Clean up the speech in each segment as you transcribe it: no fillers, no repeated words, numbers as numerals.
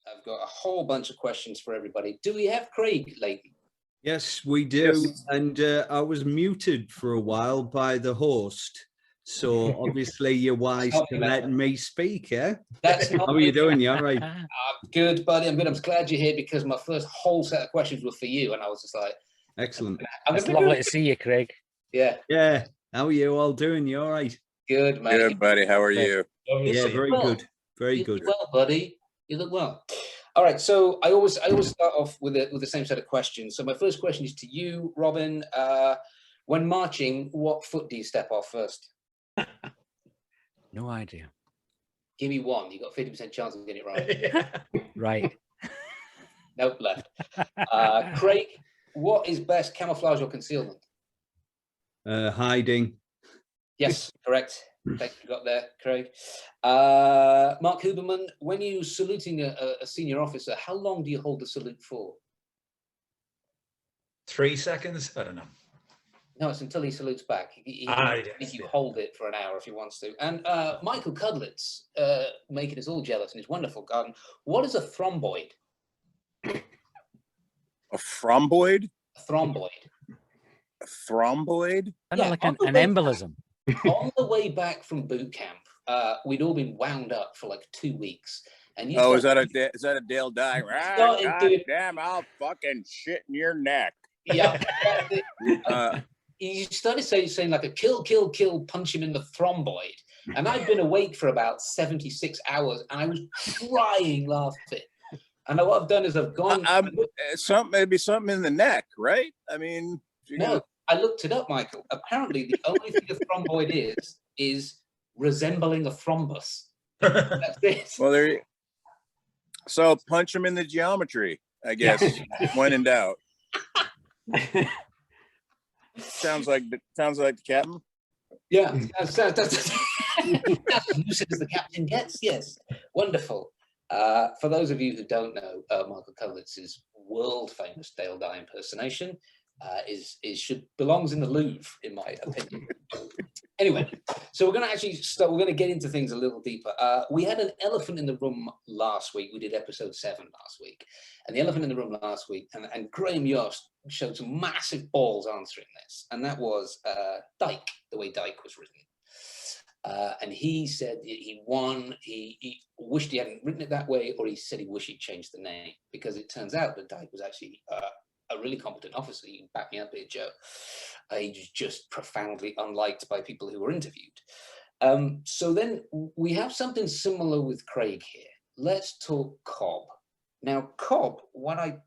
I've got a whole bunch of questions for everybody. Do we have Craig lately? Yes, we do. Yes. And I was muted for a while by the host. So obviously you're wise to letting me speak, yeah? That's not How are you doing? You all right? Good, buddy. I'm good. I'm glad you're here because my first whole set of questions were for you. And I was just like... Excellent. It's lovely to see you, Craig. Yeah. Yeah. How are you all doing? You all right? Good, mate. Good, buddy. How are you? Yeah, very good. Very good. You look well, buddy. You look well. All right. So I always start off with the same set of questions. So my first question is to you, Robin. When marching, what foot do you step off first? No idea. Give me one. You got 50% chance of getting it right. Right. Nope, left. Craig, what is best, camouflage or concealment? Hiding. Yes, correct. Thank you, got there, Craig. Mark Huberman, when you're saluting a senior officer, how long do you hold the salute for? 3 seconds? I don't know. No, it's until he salutes back. He can hold it for an hour if he wants to. And Michael Cudlitz, making us all jealous in his wonderful garden. What is a thromboid? A thromboid? A thromboid. A thromboid? Yeah, like an embolism. On the way back from boot camp, we'd all been wound up for like 2 weeks. And you is that a Dale Dye? God damn, I'll fucking shit in your neck. Yeah. You started saying like a kill, kill, kill, punch him in the thromboid. And I'd been awake for about 76 hours and I was crying laughing. And what I've done is I've gone... maybe something in the neck, right? I mean... No, I looked it up, Michael. Apparently, the only thing a thromboid is resembling a thrombus. That's it. Well, so punch him in the geometry, I guess, when in doubt. Sounds like the captain. Yeah, that's as lucid as the captain gets. Yes, wonderful. For those of you who don't know, Michael Cudlitz's world famous Dale Dye impersonation belongs in the Louvre, in my opinion. Anyway, so we're going to actually start. We're going to get into things a little deeper. We had an elephant in the room last week. We did episode 7 last week, and the elephant in the room last week, and Graham Yost showed some massive balls answering this, and that was Dyke, the way Dyke was written. And he said he won. He wished he hadn't written it that way, or he said he wished he'd changed the name, because it turns out that Dyke was actually a really competent officer. You can back me up here, Joe. He's just profoundly unliked by people who were interviewed. So then we have something similar with Craig here. Let's talk Cobb. Now, Cobb, when I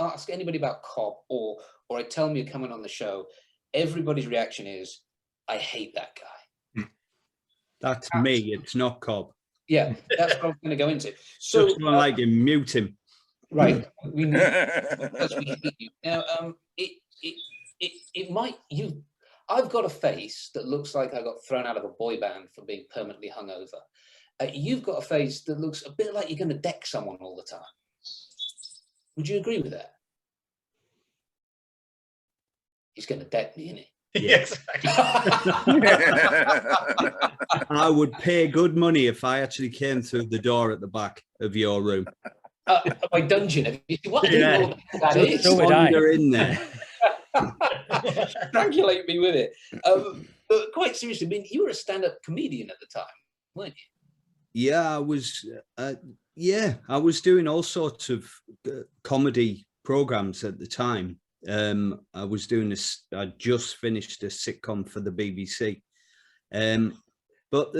ask anybody about Cobb, or I tell them you're coming on the show, everybody's reaction is, I hate that guy. That's me. It's not Cobb. Yeah, that's what I'm going to go into. So, just don't like him, mute him. Right. We know because we hate you. Now, it might you. I've got a face that looks like I got thrown out of a boy band for being permanently hungover. You've got a face that looks a bit like you're going to deck someone all the time. Would you agree with that? He's going to deck me, isn't he? Yes. I would pay good money if I actually came through the door at the back of your room. My dungeon. What yeah. That is? So would I. In there. Strangulate me with it. But quite seriously, I mean, you were a stand-up comedian at the time, weren't you? Yeah, I was. I was doing all sorts of comedy programs at the time. I was doing this. I just finished a sitcom for the BBC, but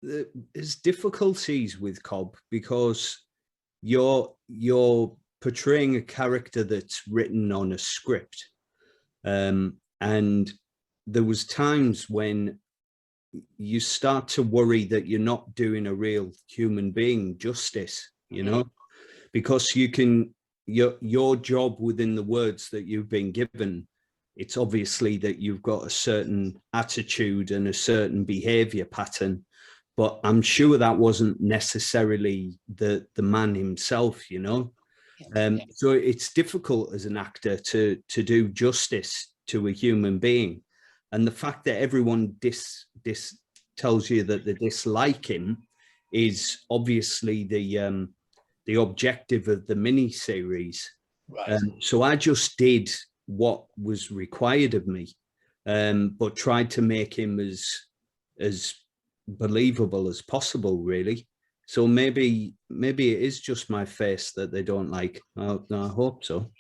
there's difficulties with Cobb because you're portraying a character that's written on a script, and there was times when you start to worry that you're not doing a real human being justice, you know, because your job within the words that you've been given, it's obviously that you've got a certain attitude and a certain behavior pattern, but I'm sure that wasn't necessarily the man himself, you know. So it's difficult as an actor to do justice to a human being, and the fact that everyone tells you that they dislike him is obviously the objective of the mini series. Right. So I just did what was required of me, but tried to make him as believable as possible, really. So maybe it is just my face that they don't like. I hope so.